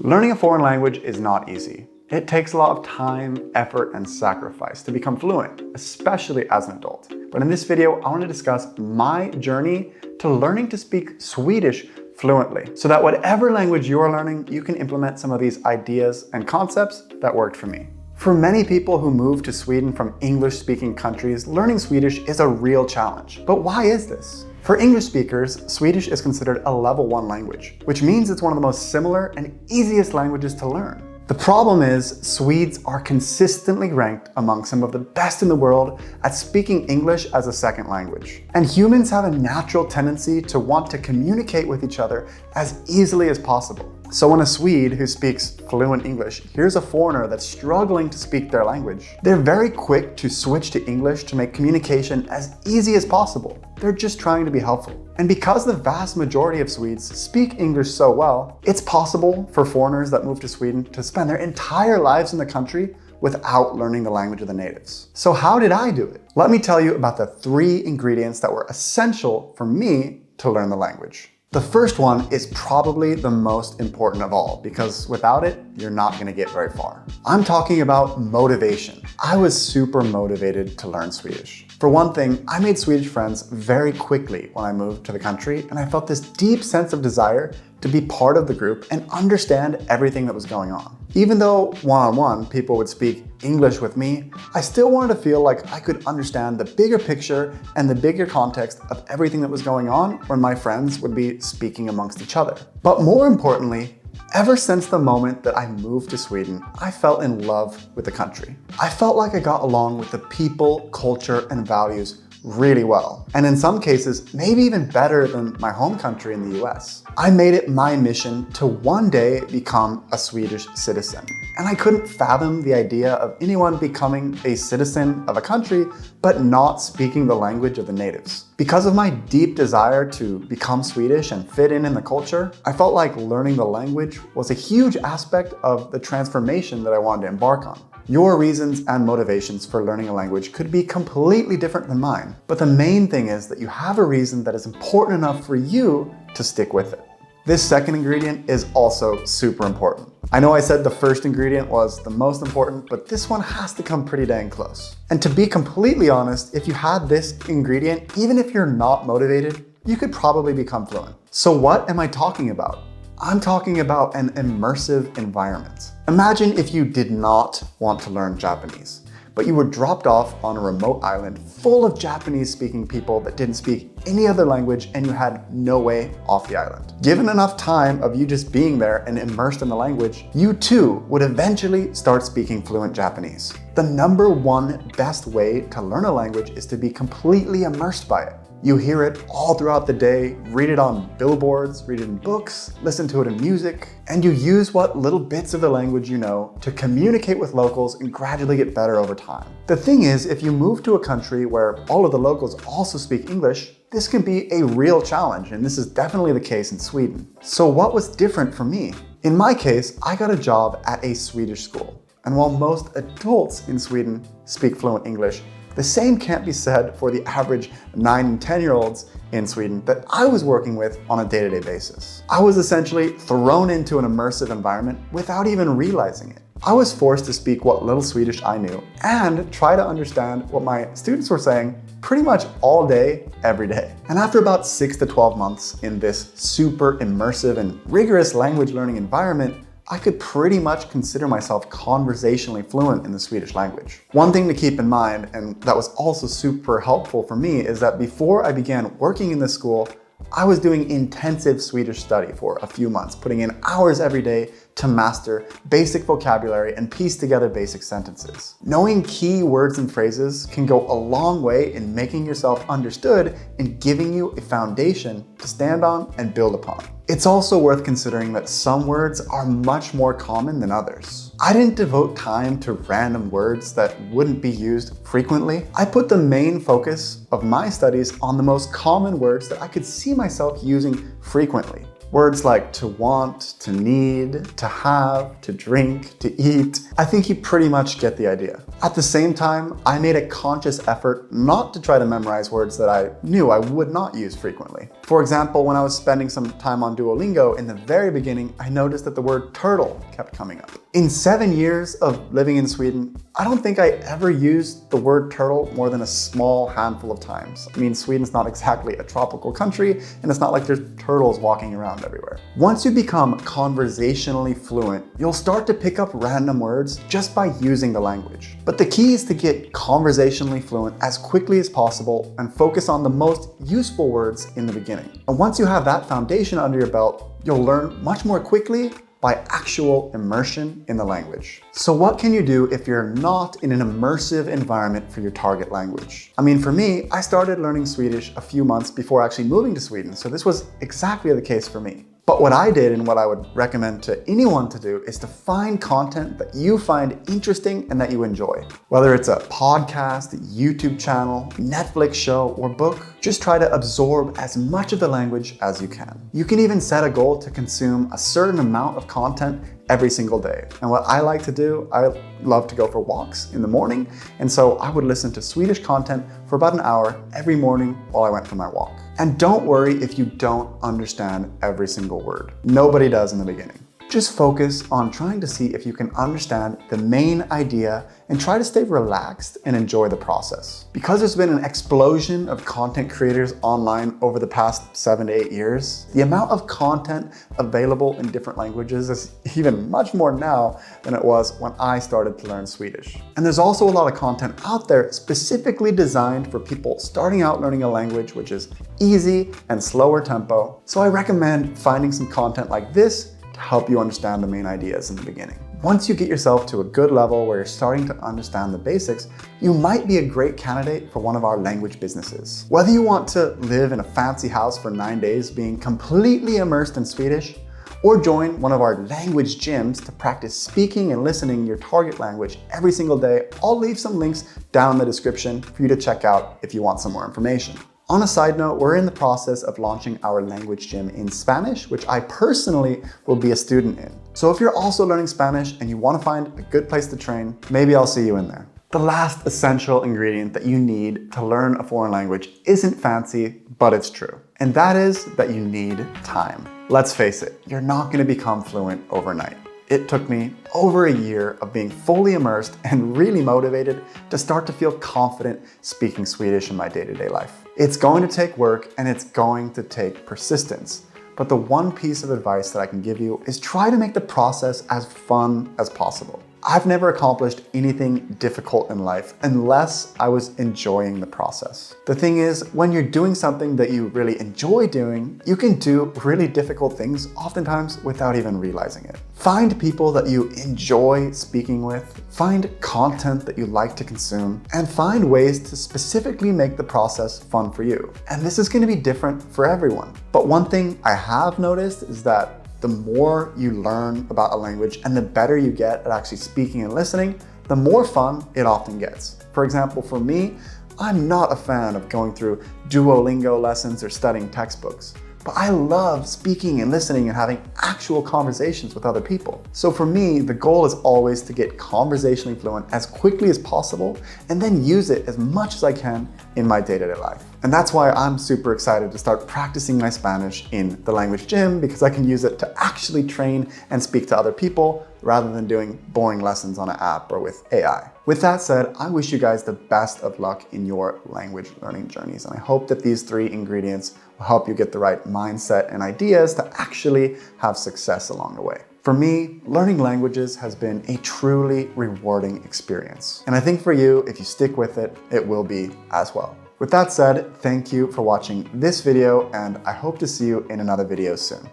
Learning a foreign language is not easy. It takes a lot of time, effort, and sacrifice to become fluent, especially as an adult. But in this video, I want to discuss my journey to learning to speak Swedish fluently, so that whatever language you are learning, you can implement some of these ideas and concepts that worked for me. For many people who move to Sweden from English-speaking countries, learning Swedish is a real challenge. But why is this? For English speakers, Swedish is considered a level 1 language, which means it's one of the most similar and easiest languages to learn. The problem is, Swedes are consistently ranked among some of the best in the world at speaking English as a second language. And humans have a natural tendency to want to communicate with each other as easily as possible. So when a Swede who speaks fluent English hears a foreigner that's struggling to speak their language, they're very quick to switch to English to make communication as easy as possible. They're just trying to be helpful. And because the vast majority of Swedes speak English so well, it's possible for foreigners that move to Sweden to spend their entire lives in the country without learning the language of the natives. So how did I do it? Let me tell you about the 3 ingredients that were essential for me to learn the language. The first one is probably the most important of all, because without it, you're not going to get very far. I'm talking about motivation. I was super motivated to learn Swedish. For one thing, I made Swedish friends very quickly when I moved to the country, and I felt this deep sense of desire to be part of the group and understand everything that was going on. Even though one-on-one people would speak English with me, I still wanted to feel like I could understand the bigger picture and the bigger context of everything that was going on when my friends would be speaking amongst each other. But more importantly, ever since the moment that I moved to Sweden, I fell in love with the country. I felt like I got along with the people, culture, and values really well. And in some cases, maybe even better than my home country in the US. I made it my mission to one day become a Swedish citizen. And I couldn't fathom the idea of anyone becoming a citizen of a country, but not speaking the language of the natives. Because of my deep desire to become Swedish and fit in the culture, I felt like learning the language was a huge aspect of the transformation that I wanted to embark on. Your reasons and motivations for learning a language could be completely different than mine, but the main thing is that you have a reason that is important enough for you to stick with it. This second ingredient is also super important. I know I said the first ingredient was the most important, but this one has to come pretty dang close. And to be completely honest, if you had this ingredient, even if you're not motivated, you could probably become fluent. So what am I talking about? I'm talking about an immersive environment. Imagine if you did not want to learn Japanese, but you were dropped off on a remote island full of Japanese-speaking people that didn't speak any other language and you had no way off the island. Given enough time of you just being there and immersed in the language, you too would eventually start speaking fluent Japanese. The number 1 best way to learn a language is to be completely immersed by it. You hear it all throughout the day, read it on billboards, read it in books, listen to it in music, and you use what little bits of the language you know to communicate with locals and gradually get better over time. The thing is, if you move to a country where all of the locals also speak English, this can be a real challenge, and this is definitely the case in Sweden. So what was different for me? In my case, I got a job at a Swedish school. And while most adults in Sweden speak fluent English, the same can't be said for the average 9 and 10-year-olds in Sweden that I was working with on a day-to-day basis. I was essentially thrown into an immersive environment without even realizing it. I was forced to speak what little Swedish I knew and try to understand what my students were saying pretty much all day, every day. And after about 6 to 12 months in this super immersive and rigorous language learning environment, I could pretty much consider myself conversationally fluent in the Swedish language. One thing to keep in mind, and that was also super helpful for me, is that before I began working in this school, I was doing intensive Swedish study for a few months, putting in hours every day to master basic vocabulary and piece together basic sentences. Knowing key words and phrases can go a long way in making yourself understood and giving you a foundation to stand on and build upon. It's also worth considering that some words are much more common than others. I didn't devote time to random words that wouldn't be used frequently. I put the main focus of my studies on the most common words that I could see myself using frequently. Words like to want, to need, to have, to drink, to eat. I think you pretty much get the idea. At the same time, I made a conscious effort not to try to memorize words that I knew I would not use frequently. For example, when I was spending some time on Duolingo in the very beginning, I noticed that the word turtle kept coming up. In 7 years of living in Sweden, I don't think I ever used the word turtle more than a small handful of times. I mean, Sweden's not exactly a tropical country, and it's not like there's turtles walking around everywhere. Once you become conversationally fluent, you'll start to pick up random words just by using the language. But the key is to get conversationally fluent as quickly as possible and focus on the most useful words in the beginning. And once you have that foundation under your belt, you'll learn much more quickly by actual immersion in the language. So what can you do if you're not in an immersive environment for your target language? I mean, for me, I started learning Swedish a few months before actually moving to Sweden, so this was exactly the case for me. But what I did and what I would recommend to anyone to do is to find content that you find interesting and that you enjoy. Whether it's a podcast, a YouTube channel, Netflix show, or book, just try to absorb as much of the language as you can. You can even set a goal to consume a certain amount of content every single day. And what I like to do, I love to go for walks in the morning. And so I would listen to Swedish content for about an hour every morning while I went for my walk. And don't worry if you don't understand every single word. Nobody does in the beginning. Just focus on trying to see if you can understand the main idea and try to stay relaxed and enjoy the process. Because there's been an explosion of content creators online over the past 7 to 8 years, the amount of content available in different languages is even much more now than it was when I started to learn Swedish. And there's also a lot of content out there specifically designed for people starting out learning a language which is easy and slower tempo. So I recommend finding some content like this to help you understand the main ideas in the beginning. Once you get yourself to a good level where you're starting to understand the basics, you might be a great candidate for one of our language businesses. Whether you want to live in a fancy house for 9 days being completely immersed in Swedish, or join one of our language gyms to practice speaking and listening your target language every single day, I'll leave some links down in the description for you to check out if you want some more information. On a side note, we're in the process of launching our language gym in Spanish, which I personally will be a student in. So if you're also learning Spanish and you want to find a good place to train, maybe I'll see you in there. The last essential ingredient that you need to learn a foreign language isn't fancy, but it's true. And that is that you need time. Let's face it, you're not going to become fluent overnight. It took me over a year of being fully immersed and really motivated to start to feel confident speaking Swedish in my day-to-day life. It's going to take work and it's going to take persistence. But the one piece of advice that I can give you is try to make the process as fun as possible. I've never accomplished anything difficult in life unless I was enjoying the process. The thing is, when you're doing something that you really enjoy doing, you can do really difficult things oftentimes without even realizing it. Find people that you enjoy speaking with, find content that you like to consume, and find ways to specifically make the process fun for you. And this is going to be different for everyone. But one thing I have noticed is that the more you learn about a language and the better you get at actually speaking and listening, the more fun it often gets. For example, for me, I'm not a fan of going through Duolingo lessons or studying textbooks, but I love speaking and listening and having actual conversations with other people. So for me, the goal is always to get conversationally fluent as quickly as possible and then use it as much as I can in my day-to-day life. And that's why I'm super excited to start practicing my Spanish in the language gym, because I can use it to actually train and speak to other people rather than doing boring lessons on an app or with AI. With that said, I wish you guys the best of luck in your language learning journeys. And I hope that these 3 ingredients will help you get the right mindset and ideas to actually have success along the way. For me, learning languages has been a truly rewarding experience. And I think for you, if you stick with it, it will be as well. With that said, thank you for watching this video, and I hope to see you in another video soon.